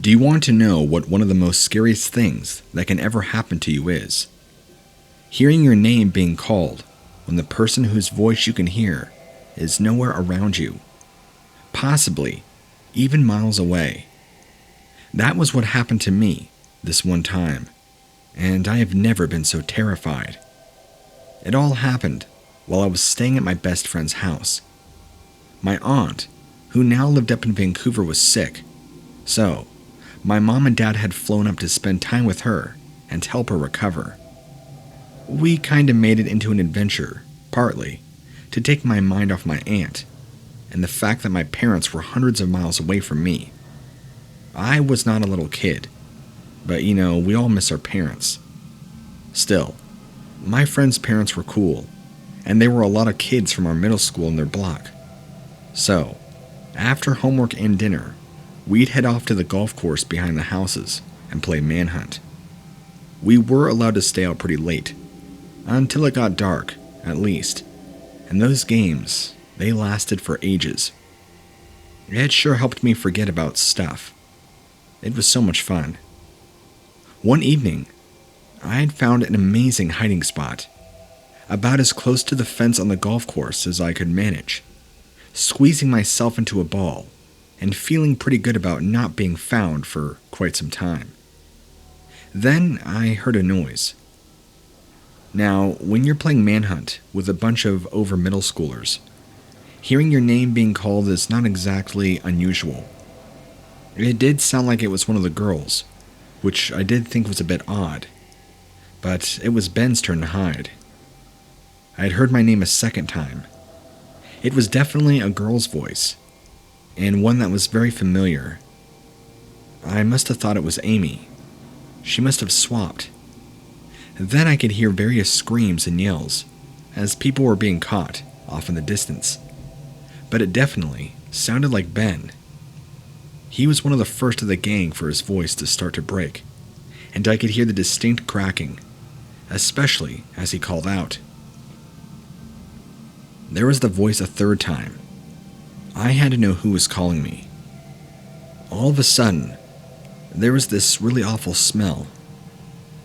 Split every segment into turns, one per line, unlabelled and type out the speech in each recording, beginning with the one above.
Do you want to know what one of the most scariest things that can ever happen to you is? Hearing your name being called when the person whose voice you can hear is nowhere around you, possibly even miles away. That was what happened to me this one time, and I have never been so terrified. It all happened while I was staying at my best friend's house. My aunt, who now lived up in Vancouver, was sick, so my mom and dad had flown up to spend time with her and help her recover. We kinda made it into an adventure, partly, to take my mind off my aunt and the fact that my parents were hundreds of miles away from me. I was not a little kid, but we all miss our parents. Still, my friends' parents were cool, and there were a lot of kids from our middle school in their block. So, after homework and dinner, we'd head off to the golf course behind the houses and play manhunt. We were allowed to stay out pretty late, until it got dark, at least, and those games, they lasted for ages. It sure helped me forget about stuff. It was so much fun. One evening, I had found an amazing hiding spot, about as close to the fence on the golf course as I could manage, squeezing myself into a ball and feeling pretty good about not being found for quite some time. Then I heard a noise. Now, when you're playing manhunt with a bunch of over middle schoolers, hearing your name being called is not exactly unusual. It did sound like it was one of the girls, which I did think was a bit odd, but it was Ben's turn to hide. I had heard my name a second time. It was definitely a girl's voice, and one that was very familiar. I must have thought it was Amy. She must have swapped. Then I could hear various screams and yells, as people were being caught off in the distance. But it definitely sounded like Ben. He was one of the first of the gang for his voice to start to break, and I could hear the distinct cracking, especially as he called out. There was the voice a third time. I had to know who was calling me. All of a sudden, there was this really awful smell.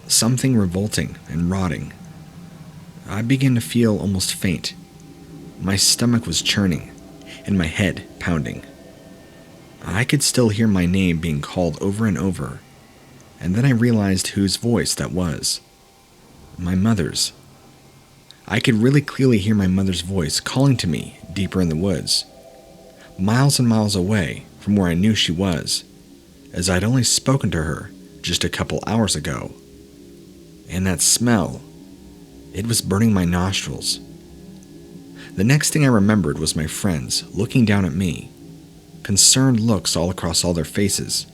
Something revolting and rotting. I began to feel almost faint. My stomach was churning, and my head pounding. I could still hear my name being called over and over, and then I realized whose voice that was. My mother's. I could really clearly hear my mother's voice calling to me deeper in the woods, miles and miles away from where I knew she was, as I'd only spoken to her just a couple hours ago. And that smell, it was burning my nostrils. The next thing I remembered was my friends looking down at me, concerned looks all across all their faces.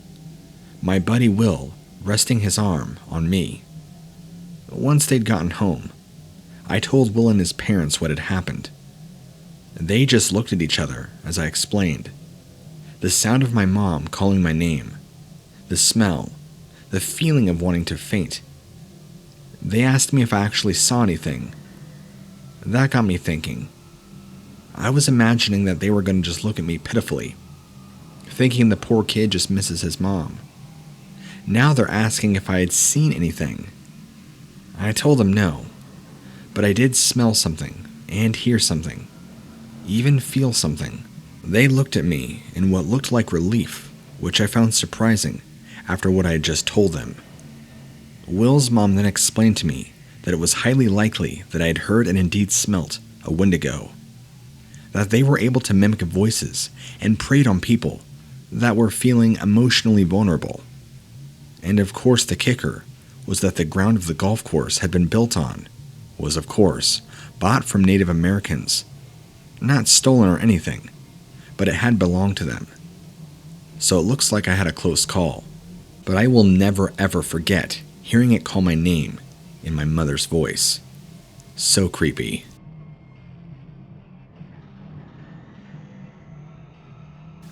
My buddy Will resting his arm on me. Once they'd gotten home, I told Will and his parents what had happened. They just looked at each other as I explained. The sound of my mom calling my name, the smell, the feeling of wanting to faint. They asked me if I actually saw anything. That got me thinking. I was imagining that they were going to just look at me pitifully, thinking the poor kid just misses his mom. Now they're asking if I had seen anything. I told them no, but I did smell something and hear something, even feel something. They looked at me in what looked like relief, which I found surprising after what I had just told them. Will's mom then explained to me that it was highly likely that I had heard and indeed smelt a Wendigo, that they were able to mimic voices and preyed on people that were feeling emotionally vulnerable. And of course the kicker was that the ground of the golf course had been built on was of course bought from Native Americans, not stolen or anything, but it had belonged to them. So it looks like I had a close call, but I will never ever forget hearing it call my name in my mother's voice. So creepy.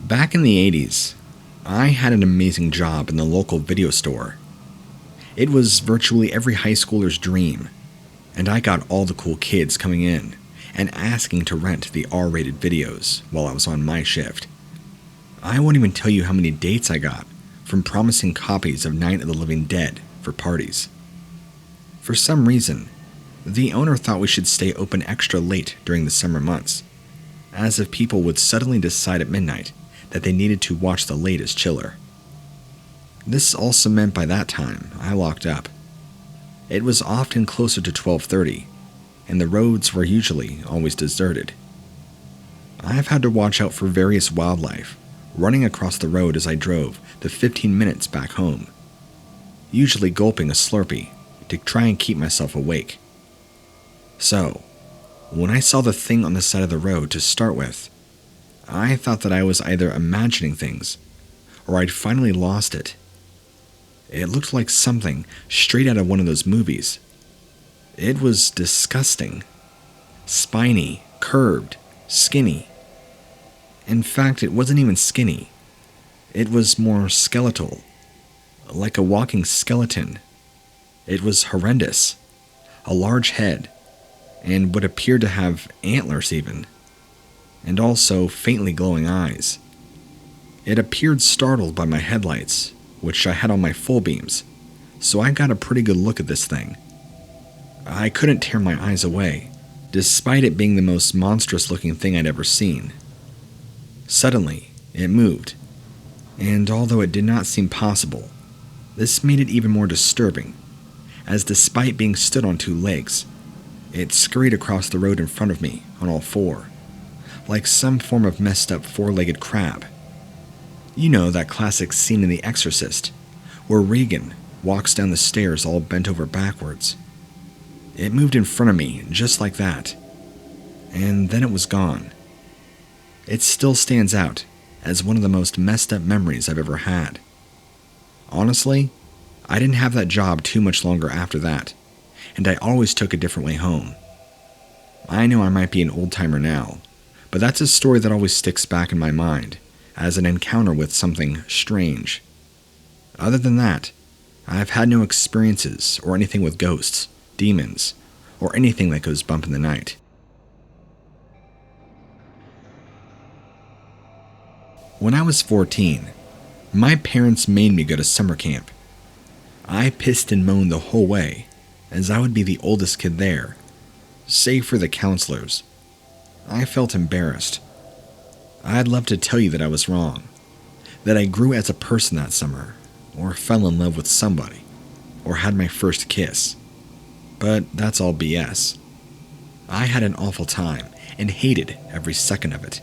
Back in the 80s, I had an amazing job in the local video store. It was virtually every high schooler's dream, and I got all the cool kids coming in and asking to rent the R-rated videos while I was on my shift. I won't even tell you how many dates I got from promising copies of Night of the Living Dead for parties. For some reason, the owner thought we should stay open extra late during the summer months, as if people would suddenly decide at midnight that they needed to watch the latest chiller. This also meant by that time I locked up. It was often closer to 12:30, and the roads were usually always deserted. I've had to watch out for various wildlife running across the road as I drove the 15 minutes back home, usually gulping a Slurpee to try and keep myself awake. So, when I saw the thing on the side of the road to start with, I thought that I was either imagining things or I'd finally lost it. It looked like something straight out of one of those movies. It was disgusting. Spiny, curved, skinny. In fact, it wasn't even skinny. It was more skeletal, like a walking skeleton. It was horrendous. A large head, and what appeared to have antlers even, and also faintly glowing eyes. It appeared startled by my headlights, which I had on my full beams, so I got a pretty good look at this thing. I couldn't tear my eyes away, despite it being the most monstrous-looking thing I'd ever seen. Suddenly, it moved, and although it did not seem possible, this made it even more disturbing, as despite being stood on two legs, it scurried across the road in front of me on all four, like some form of messed up four-legged crab. You know that classic scene in The Exorcist, where Regan walks down the stairs all bent over backwards. It moved in front of me just like that, and then it was gone. It still stands out as one of the most messed up memories I've ever had. Honestly, I didn't have that job too much longer after that, and I always took a different way home. I know I might be an old-timer now, but that's a story that always sticks back in my mind as an encounter with something strange. Other than that, I've had no experiences or anything with ghosts, demons, or anything that goes bump in the night. When I was 14, my parents made me go to summer camp. I pissed and moaned the whole way, as I would be the oldest kid there, save for the counselors. I felt embarrassed. I'd love to tell you that I was wrong, that I grew as a person that summer, or fell in love with somebody, or had my first kiss. But that's all BS. I had an awful time and hated every second of it.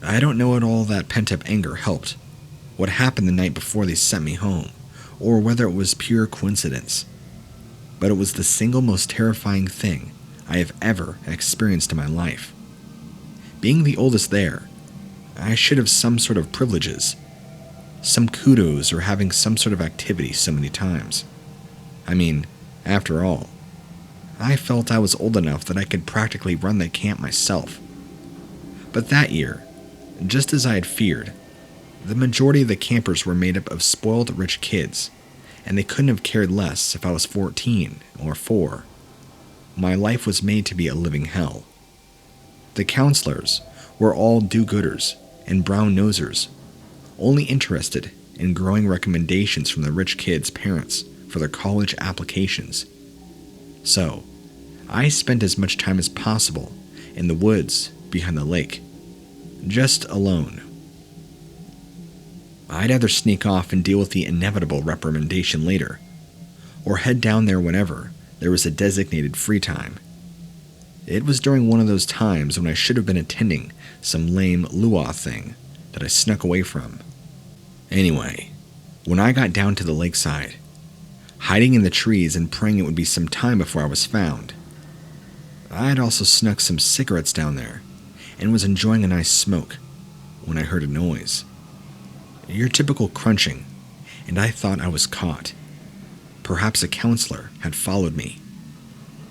I don't know at all that pent-up anger helped, what happened the night before they sent me home, or whether it was pure coincidence. But it was the single most terrifying thing I have ever experienced in my life. Being the oldest there, I should have some sort of privileges, some kudos or having some sort of activity so many times. I mean, after all, I felt I was old enough that I could practically run the camp myself. But that year, just as I had feared, the majority of the campers were made up of spoiled rich kids, and they couldn't have cared less if I was 14 or 4. My life was made to be a living hell. The counselors were all do-gooders and brown-nosers, only interested in growing recommendations from the rich kids' parents for their college applications. So, I spent as much time as possible in the woods behind the lake, just alone. I'd either sneak off and deal with the inevitable reprimandation later, or head down there whenever there was a designated free time. It was during one of those times when I should have been attending some lame luau thing that I snuck away from. Anyway, when I got down to the lakeside, hiding in the trees and praying it would be some time before I was found, I'd also snuck some cigarettes down there and was enjoying a nice smoke when I heard a noise. Your typical crunching, and I thought I was caught. Perhaps a counselor had followed me.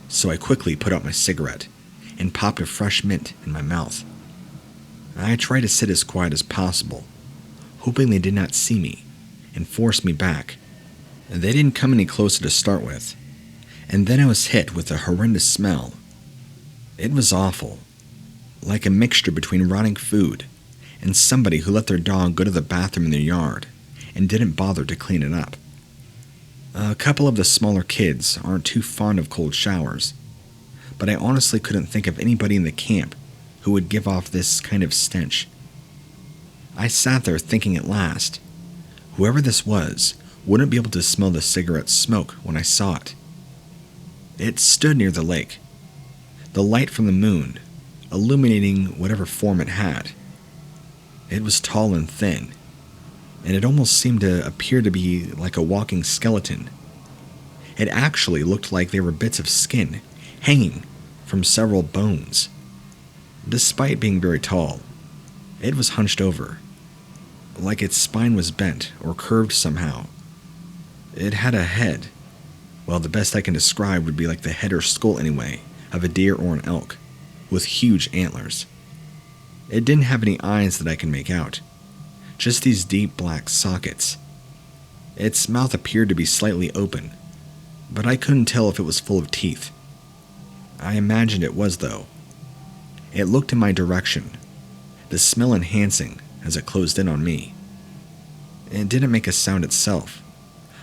So I quickly put out my cigarette and popped a fresh mint in my mouth. I tried to sit as quiet as possible, hoping they did not see me and force me back. They didn't come any closer to start with, and then I was hit with a horrendous smell. It was awful, like a mixture between rotting food and somebody who let their dog go to the bathroom in their yard and didn't bother to clean it up. A couple of the smaller kids aren't too fond of cold showers, but I honestly couldn't think of anybody in the camp who would give off this kind of stench. I sat there thinking at last, whoever this was wouldn't be able to smell the cigarette smoke when I saw it. It stood near the lake, the light from the moon illuminating whatever form it had. It was tall and thin, and it almost seemed to appear to be like a walking skeleton. It actually looked like there were bits of skin hanging from several bones. Despite being very tall, it was hunched over, like its spine was bent or curved somehow. It had a head. Well, the best I can describe would be like the head or skull anyway, of a deer or an elk, with huge antlers. It didn't have any eyes that I can make out, just these deep black sockets. Its mouth appeared to be slightly open, but I couldn't tell if it was full of teeth. I imagined it was, though. It looked in my direction, the smell enhancing as it closed in on me. It didn't make a sound itself,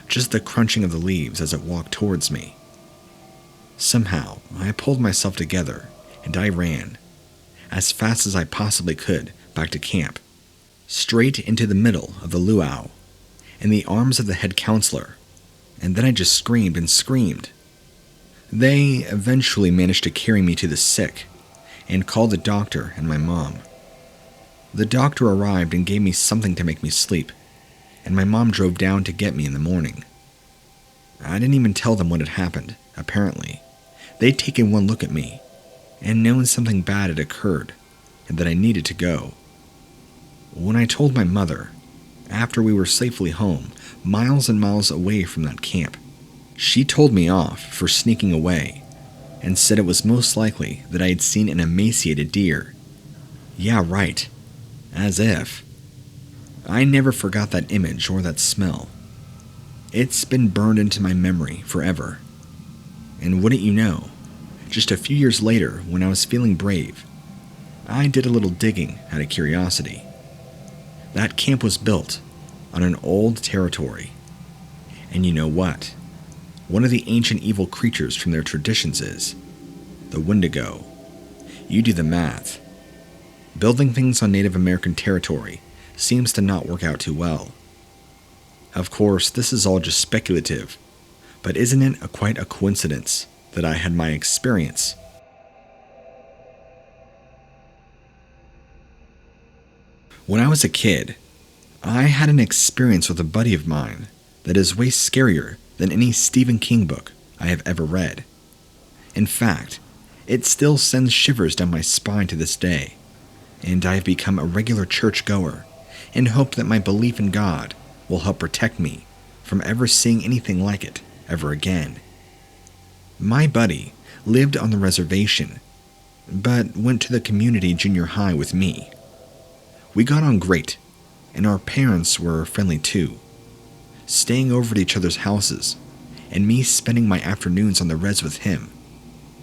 just the crunching of the leaves as it walked towards me. Somehow, I pulled myself together, and I ran, as fast as I possibly could, back to camp, straight into the middle of the luau, in the arms of the head counselor, and then I just screamed and screamed. They eventually managed to carry me to the sick, and called the doctor and my mom. The doctor arrived and gave me something to make me sleep, and my mom drove down to get me in the morning. I didn't even tell them what had happened, apparently. They'd taken one look at me, and known something bad had occurred, and that I needed to go. When I told my mother, after we were safely home, miles and miles away from that camp, she told me off for sneaking away, and said it was most likely that I had seen an emaciated deer. Yeah, right. As if. I never forgot that image or that smell. It's been burned into my memory forever. And wouldn't you know, just a few years later, when I was feeling brave, I did a little digging out of curiosity. That camp was built on an old territory. And you know what? One of the ancient evil creatures from their traditions is the Wendigo. You do the math. Building things on Native American territory seems to not work out too well. Of course, this is all just speculative, but isn't it quite a coincidence that I had my experience? When I was a kid, I had an experience with a buddy of mine that is way scarier than any Stephen King book I have ever read. In fact, it still sends shivers down my spine to this day, and I have become a regular church-goer in hope that my belief in God will help protect me from ever seeing anything like it ever again. My buddy lived on the reservation, but went to the community junior high with me. We got on great, and our parents were friendly too, staying over at each other's houses, and me spending my afternoons on the res with him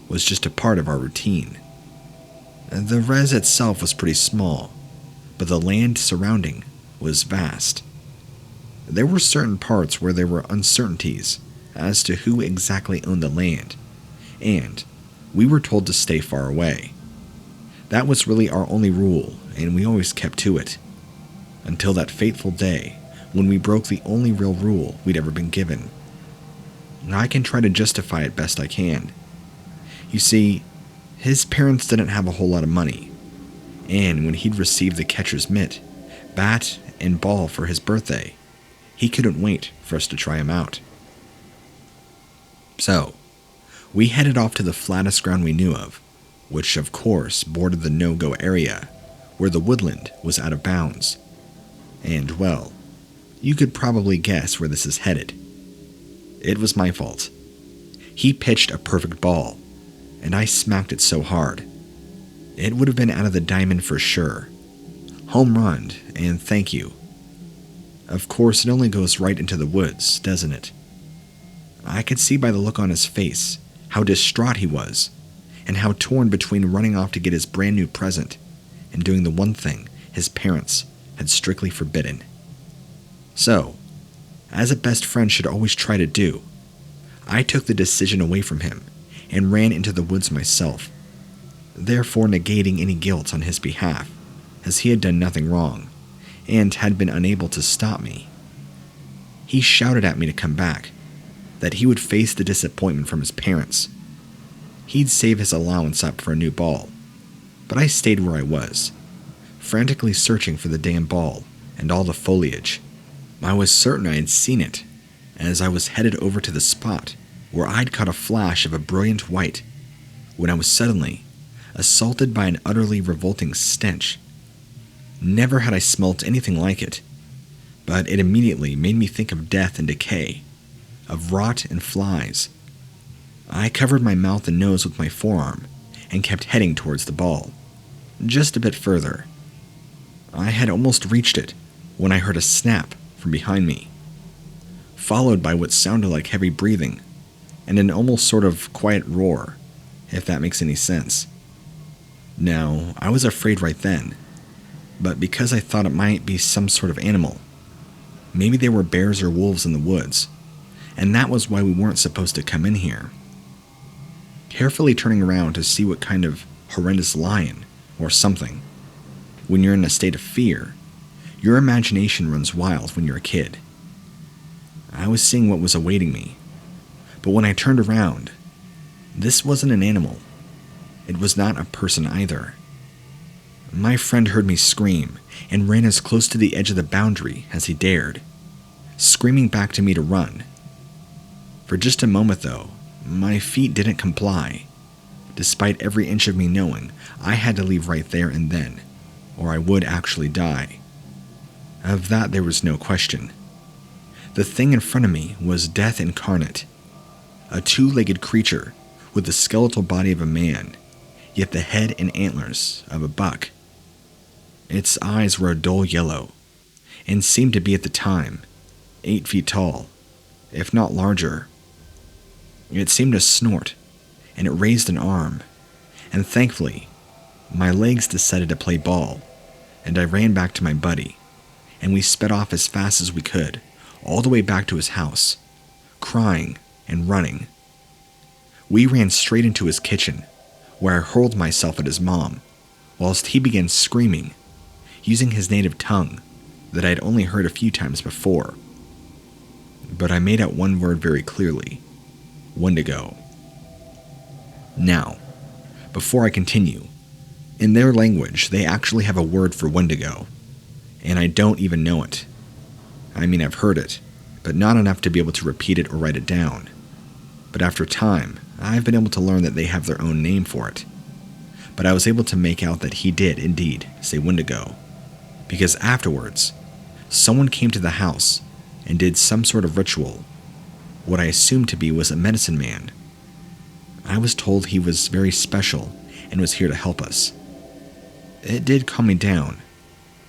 was just a part of our routine. The res itself was pretty small, but the land surrounding was vast. There were certain parts where there were uncertainties as to who exactly owned the land, and we were told to stay far away. That was really our only rule, and we always kept to it, until that fateful day when we broke the only real rule we'd ever been given. I can try to justify it best I can. You see, his parents didn't have a whole lot of money, and when he'd received the catcher's mitt, bat, and ball for his birthday, he couldn't wait for us to try him out. So, we headed off to the flattest ground we knew of, which of course bordered the no-go area, where the woodland was out of bounds. And well, you could probably guess where this is headed. It was my fault. He pitched a perfect ball, and I smacked it so hard. It would have been out of the diamond for sure. Home run, and thank you. Of course, it only goes right into the woods, doesn't it? I could see by the look on his face how distraught he was, and how torn between running off to get his brand new present and doing the one thing his parents had strictly forbidden. So, as a best friend should always try to do. I took the decision away from him and ran into the woods myself, therefore negating any guilt on his behalf, as he had done nothing wrong and had been unable to stop me. He shouted at me to come back, that he would face the disappointment from his parents. He'd save his allowance up for a new ball, but I stayed where I was, frantically searching for the damn ball and all the foliage. I was certain I had seen it, as I was headed over to the spot where I'd caught a flash of a brilliant white, when I was suddenly assaulted by an utterly revolting stench. Never had I smelt anything like it, but it immediately made me think of death and decay, of rot and flies. I covered my mouth and nose with my forearm and kept heading towards the ball, just a bit further. I had almost reached it when I heard a snap from behind me, followed by what sounded like heavy breathing and an almost sort of quiet roar, if that makes any sense. Now, I was afraid right then, but because I thought it might be some sort of animal. Maybe there were bears or wolves in the woods, and that was why we weren't supposed to come in here. Carefully turning around to see what kind of horrendous lion or something. When you're in a state of fear, your imagination runs wild when you're a kid. I was seeing what was awaiting me, but when I turned around, this wasn't an animal. It was not a person either. My friend heard me scream and ran as close to the edge of the boundary as he dared, screaming back to me to run. For just a moment, though, my feet didn't comply, despite every inch of me knowing I had to leave right there and then, or I would actually die. Of that there was no question. The thing in front of me was death incarnate, a two-legged creature with the skeletal body of a man, yet the head and antlers of a buck. Its eyes were a dull yellow, and seemed to be at the time 8 feet tall, if not larger. It seemed to snort, and it raised an arm, and thankfully, my legs decided to play ball, and I ran back to my buddy, and we sped off as fast as we could, all the way back to his house, crying and running. We ran straight into his kitchen, where I hurled myself at his mom, whilst he began screaming, using his native tongue that I had only heard a few times before. But I made out one word very clearly: Wendigo. Now, before I continue, in their language they actually have a word for Wendigo, and I don't even know it. I mean, I've heard it, but not enough to be able to repeat it or write it down. But after time, I've been able to learn that they have their own name for it. But I was able to make out that he did indeed say Wendigo, because afterwards, someone came to the house and did some sort of ritual. What I assumed to be was a medicine man. I was told he was very special and was here to help us. It did calm me down,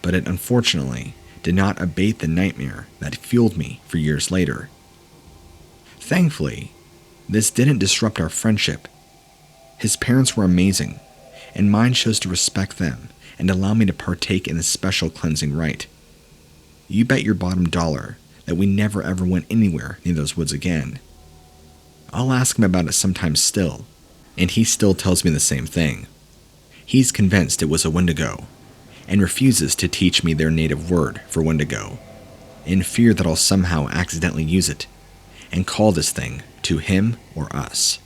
but it unfortunately did not abate the nightmare that fueled me for years later. Thankfully, this didn't disrupt our friendship. His parents were amazing, and mine chose to respect them and allow me to partake in this special cleansing rite. You bet your bottom dollar that we never ever went anywhere near those woods again. I'll ask him about it sometime still, and he still tells me the same thing. He's convinced it was a Wendigo, and refuses to teach me their native word for Wendigo, in fear that I'll somehow accidentally use it, and call this thing to him or us.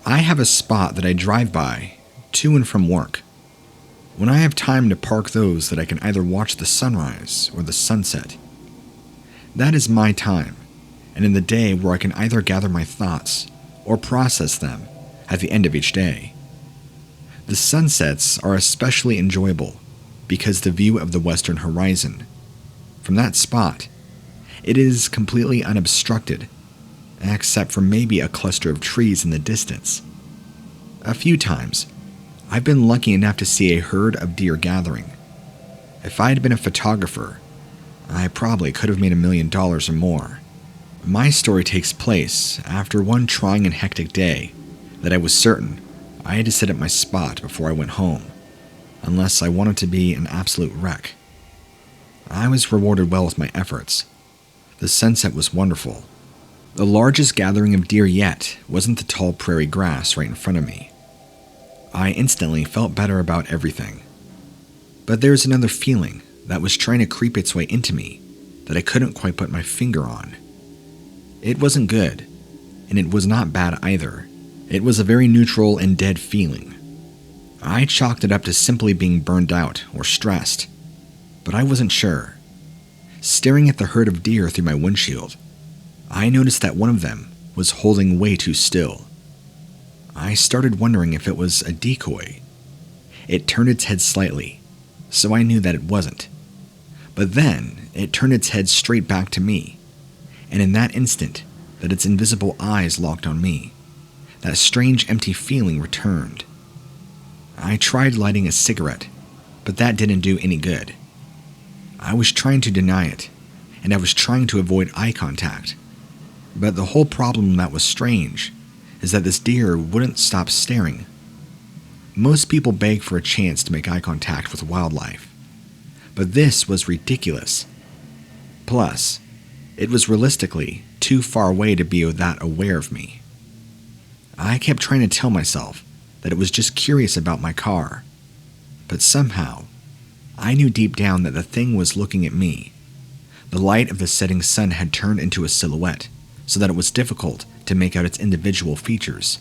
I have a spot that I drive by, to and from work. When I have time to park those that I can either watch the sunrise or the sunset. That is my time, and in the day where I can either gather my thoughts or process them at the end of each day. The sunsets are especially enjoyable because the view of the western horizon. From that spot, it is completely unobstructed, except for maybe a cluster of trees in the distance. A few times, I've been lucky enough to see a herd of deer gathering. If I had been a photographer, I probably could have made $1 million or more. My story takes place after one trying and hectic day that I was certain I had to sit at my spot before I went home. unless I wanted to be an absolute wreck. I was rewarded well with my efforts. The sunset was wonderful. The largest gathering of deer yet wasn't the tall prairie grass right in front of me. I instantly felt better about everything. But there was another feeling that was trying to creep its way into me that I couldn't quite put my finger on. It wasn't good, and it was not bad either. It was a very neutral and dead feeling. I chalked it up to simply being burned out or stressed, but I wasn't sure. Staring at the herd of deer through my windshield, I noticed that one of them was holding way too still. I started wondering if it was a decoy. It turned its head slightly, so I knew that it wasn't. But then it turned its head straight back to me, and in that instant that its invisible eyes locked on me, that strange empty feeling returned. I tried lighting a cigarette, but that didn't do any good. I was trying to deny it, and I was trying to avoid eye contact. But the whole problem that was strange is that this deer wouldn't stop staring. Most people beg for a chance to make eye contact with wildlife, but this was ridiculous. Plus, it was realistically too far away to be that aware of me. I kept trying to tell myself that it was just curious about my car, but somehow, I knew deep down that the thing was looking at me. The light of the setting sun had turned into a silhouette, so that it was difficult to make out its individual features.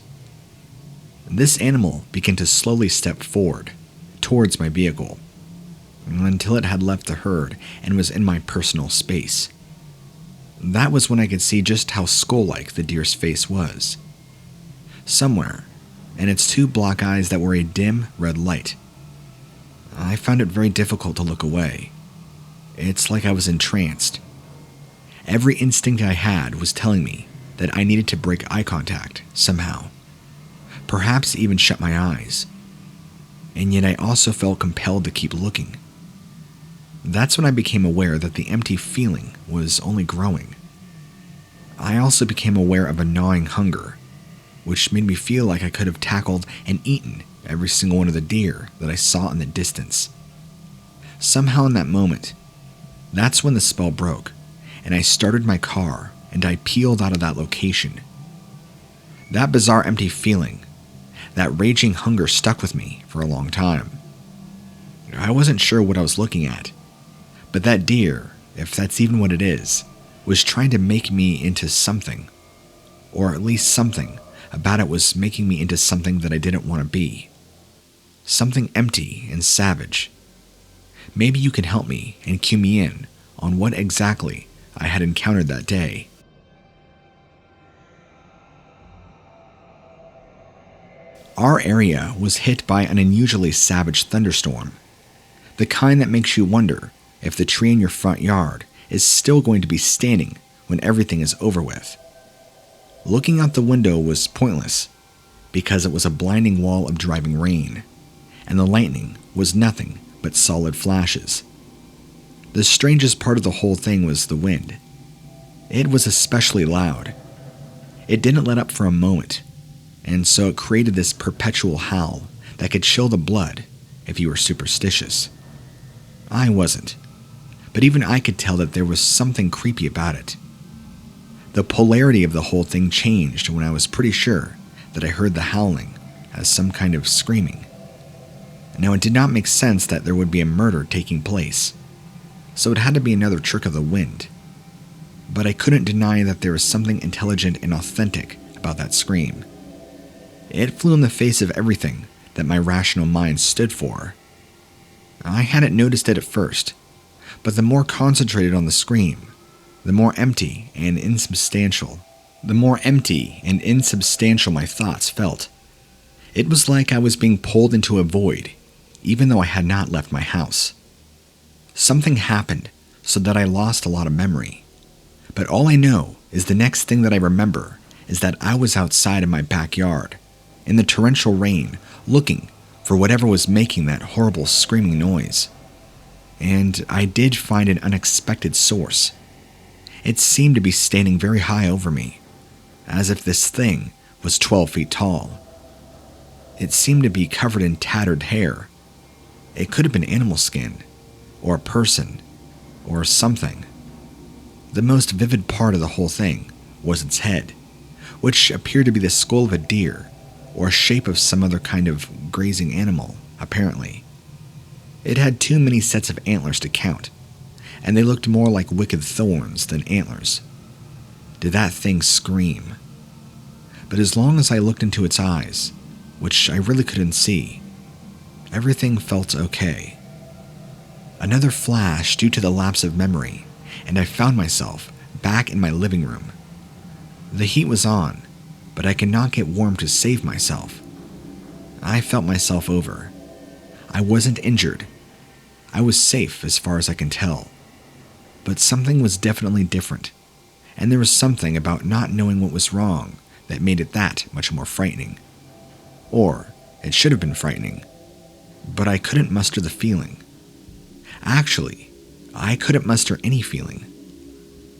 This animal began to slowly step forward, towards my vehicle, until it had left the herd and was in my personal space. That was when I could see just how skull-like the deer's face was. Somewhere, and its two black eyes that were a dim red light. I found it very difficult to look away. It's like I was entranced. Every instinct I had was telling me that I needed to break eye contact somehow. Perhaps even shut my eyes. And yet I also felt compelled to keep looking. That's when I became aware that the empty feeling was only growing. I also became aware of a gnawing hunger, which made me feel like I could have tackled and eaten every single one of the deer that I saw in the distance. Somehow in that moment, that's when the spell broke, and I started my car and I peeled out of that location. That bizarre empty feeling, that raging hunger stuck with me for a long time. I wasn't sure what I was looking at, but that deer, if that's even what it is, was trying to make me into something, or at least something about it was making me into something that I didn't want to be. Something empty and savage. Maybe you can help me and cue me in on what exactly I had encountered that day. Our area was hit by an unusually savage thunderstorm, the kind that makes you wonder if the tree in your front yard is still going to be standing when everything is over with. Looking out the window was pointless, because it was a blinding wall of driving rain, and the lightning was nothing but solid flashes. The strangest part of the whole thing was the wind. It was especially loud. It didn't let up for a moment, and so it created this perpetual howl that could chill the blood if you were superstitious. I wasn't, but even I could tell that there was something creepy about it. The polarity of the whole thing changed when I was pretty sure that I heard the howling as some kind of screaming. Now, it did not make sense that there would be a murder taking place, so it had to be another trick of the wind. But I couldn't deny that there was something intelligent and authentic about that scream. It flew in the face of everything that my rational mind stood for. I hadn't noticed it at first, but the more concentrated on the scream, the more empty and insubstantial my thoughts felt. It was like I was being pulled into a void, even though I had not left my house. Something happened so that I lost a lot of memory. But all I know is the next thing that I remember is that I was outside in my backyard, in the torrential rain, looking for whatever was making that horrible screaming noise. And I did find an unexpected source. It seemed to be standing very high over me, as if this thing was 12 feet tall. It seemed to be covered in tattered hair. It could have been animal skin, or a person, or something. The most vivid part of the whole thing was its head, which appeared to be the skull of a deer, or a shape of some other kind of grazing animal, apparently. It had too many sets of antlers to count, and they looked more like wicked thorns than antlers. Did that thing scream? But as long as I looked into its eyes, which I really couldn't see, everything felt okay. Another flash due to the lapse of memory, and I found myself back in my living room. The heat was on, but I could not get warm to save myself. I felt myself over. I wasn't injured. I was safe as far as I can tell. But something was definitely different, and there was something about not knowing what was wrong that made it that much more frightening. Or, it should have been frightening, but I couldn't muster the feeling. Actually, I couldn't muster any feeling.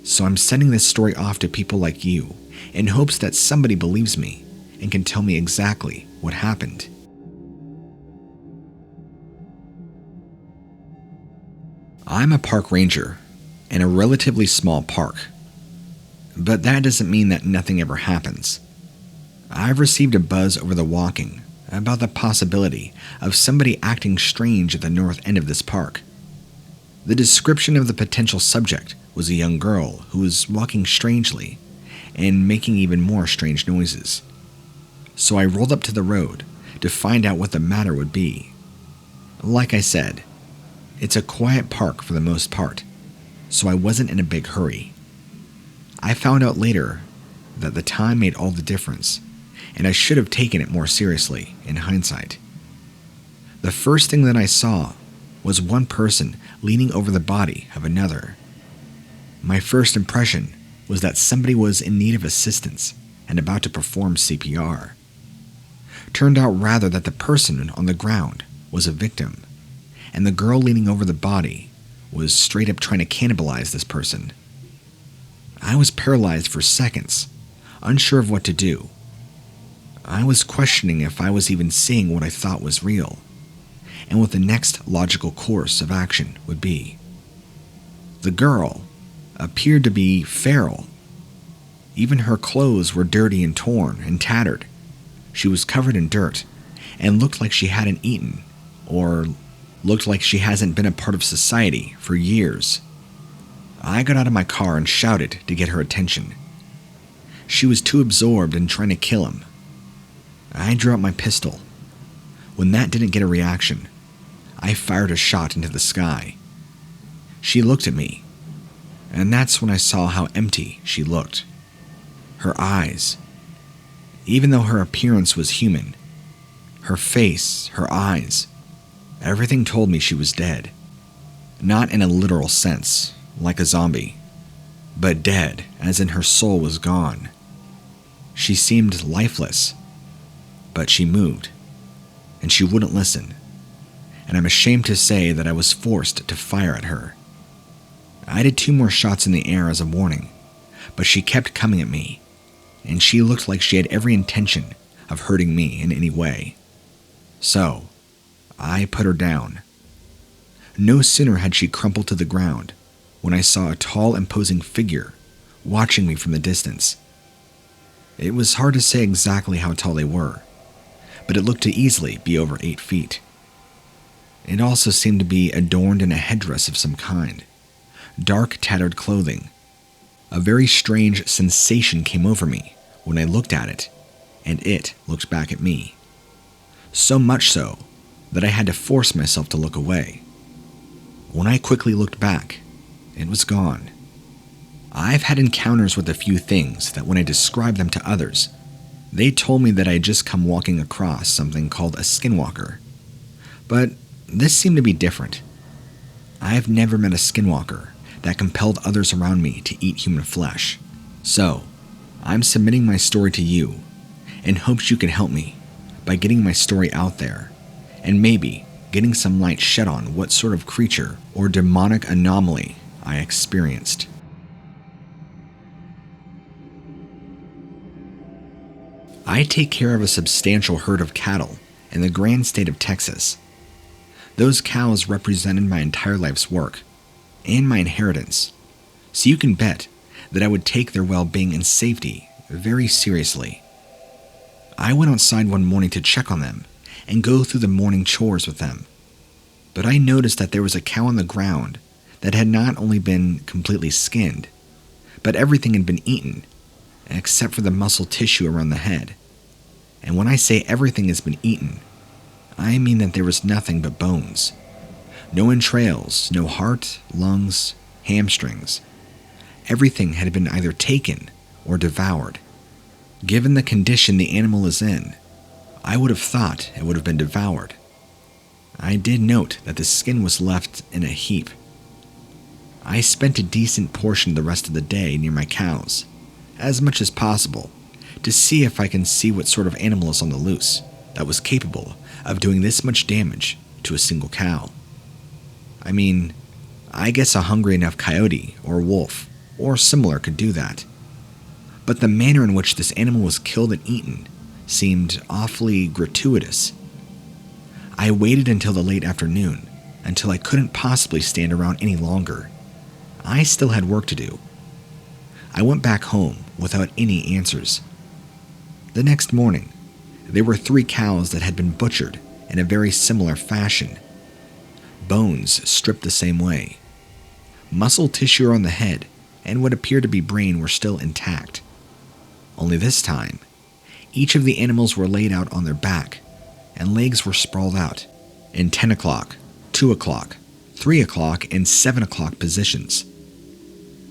So I'm sending this story off to people like you in hopes that somebody believes me and can tell me exactly what happened. I'm a park ranger in a relatively small park, but that doesn't mean that nothing ever happens. I've received a buzz over the walking about the possibility of somebody acting strange at the north end of this park. The description of the potential subject was a young girl who was walking strangely and making even more strange noises. So I rolled up to the road to find out what the matter would be. Like I said, it's a quiet park for the most part, so I wasn't in a big hurry. I found out later that the time made all the difference, and I should have taken it more seriously in hindsight. The first thing that I saw was one person leaning over the body of another. My first impression was that somebody was in need of assistance and about to perform CPR. Turned out rather that the person on the ground was a victim, and the girl leaning over the body was straight up trying to cannibalize this person. I was paralyzed for seconds, unsure of what to do. I was questioning if I was even seeing what I thought was real, and what the next logical course of action would be. The girl appeared to be feral. Even her clothes were dirty and torn and tattered. She was covered in dirt and looked like she hadn't eaten, or looked like she hasn't been a part of society for years. I got out of my car and shouted to get her attention. She was too absorbed in trying to kill him. I drew out my pistol. When that didn't get a reaction, I fired a shot into the sky. She looked at me, and that's when I saw how empty she looked. Her eyes, even though her appearance was human, her face, her eyes, everything told me she was dead. Not in a literal sense, like a zombie, but dead as in her soul was gone. She seemed lifeless, but she moved, and she wouldn't listen, and I'm ashamed to say that I was forced to fire at her. I did 2 more shots in the air as a warning, but she kept coming at me, and she looked like she had every intention of hurting me in any way. So, I put her down. No sooner had she crumpled to the ground when I saw a tall, imposing figure watching me from the distance. It was hard to say exactly how tall they were, but it looked to easily be over 8 feet. It also seemed to be adorned in a headdress of some kind, dark, tattered clothing. A very strange sensation came over me when I looked at it, and it looked back at me. So much so that I had to force myself to look away. When I quickly looked back, it was gone. I've had encounters with a few things that when I describe them to others, they told me that I had just come walking across something called a skinwalker. But this seemed to be different. I've never met a skinwalker that compelled others around me to eat human flesh. So, I'm submitting my story to you in hopes you can help me by getting my story out there and maybe getting some light shed on what sort of creature or demonic anomaly I experienced. I take care of a substantial herd of cattle in the grand state of Texas. Those cows represented my entire life's work and my inheritance, so you can bet that I would take their well-being and safety very seriously. I went outside one morning to check on them and go through the morning chores with them, but I noticed that there was a cow on the ground that had not only been completely skinned, but everything had been eaten except for the muscle tissue around the head. And when I say everything has been eaten, I mean that there was nothing but bones. No entrails, no heart, lungs, hamstrings. Everything had been either taken or devoured. Given the condition the animal is in, I would have thought it would have been devoured. I did note that the skin was left in a heap. I spent a decent portion of the rest of the day near my cows, as much as possible, to see if I can see what sort of animal is on the loose that was capable of doing this much damage to a single cow. I mean, I guess a hungry enough coyote or wolf or similar could do that. But the manner in which this animal was killed and eaten seemed awfully gratuitous. I waited until the late afternoon, until I couldn't possibly stand around any longer. I still had work to do. I went back home without any answers. The next morning, there were 3 cows that had been butchered in a very similar fashion. Bones stripped the same way. Muscle tissue on the head and what appeared to be brain were still intact. Only this time, each of the animals were laid out on their back, and legs were sprawled out in 10 o'clock, 2 o'clock, 3 o'clock, and 7 o'clock positions.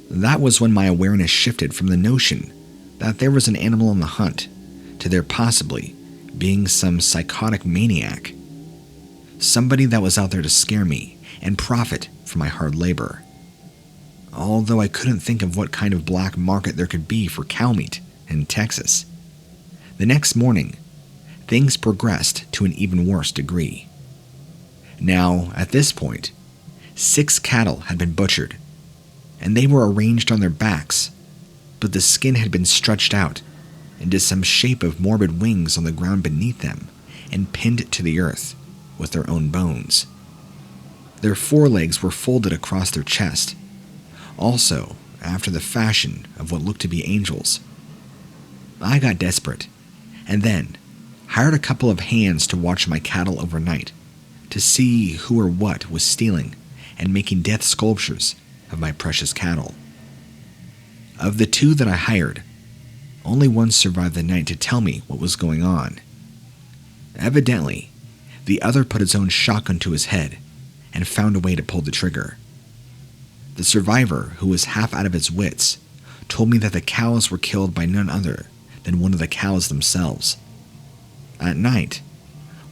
That was when my awareness shifted from the notion that there was an animal on the hunt to there possibly being some psychotic maniac. Somebody that was out there to scare me and profit from my hard labor. Although I couldn't think of what kind of black market there could be for cow meat in Texas. The next morning, things progressed to an even worse degree. Now, at this point, 6 cattle had been butchered, and they were arranged on their backs, but the skin had been stretched out into some shape of morbid wings on the ground beneath them and pinned to the earth with their own bones. Their forelegs were folded across their chest, also after the fashion of what looked to be angels. I got desperate, and then hired a couple of hands to watch my cattle overnight to see who or what was stealing and making death sculptures of my precious cattle. Of the 2 that I hired, only one survived the night to tell me what was going on. Evidently, the other put his own shotgun to his head and found a way to pull the trigger. The survivor, who was half out of his wits, told me that the cows were killed by none other than one of the cows themselves. At night,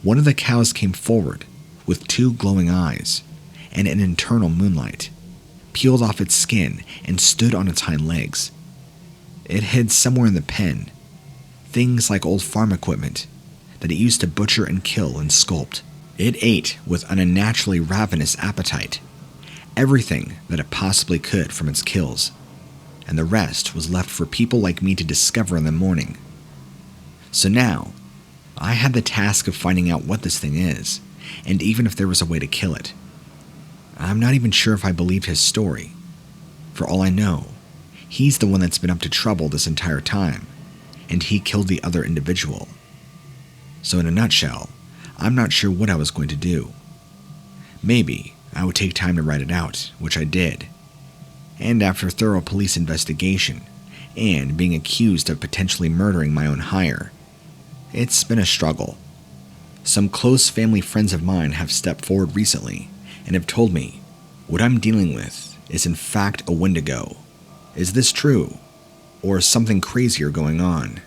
one of the cows came forward with 2 glowing eyes and an internal moonlight, peeled off its skin and stood on its hind legs. It hid somewhere in the pen things like old farm equipment that it used to butcher and kill and sculpt. It ate with an unnaturally ravenous appetite, everything that it possibly could from its kills, and the rest was left for people like me to discover in the morning. So now, I had the task of finding out what this thing is, and even if there was a way to kill it. I'm not even sure if I believed his story. For all I know, he's the one that's been up to trouble this entire time, and he killed the other individual. So in a nutshell, I'm not sure what I was going to do. Maybe I would take time to write it out, which I did. And after thorough police investigation, and being accused of potentially murdering my own hire, it's been a struggle. Some close family friends of mine have stepped forward recently and have told me what I'm dealing with is in fact a Wendigo. Is this true? Or is something crazier going on?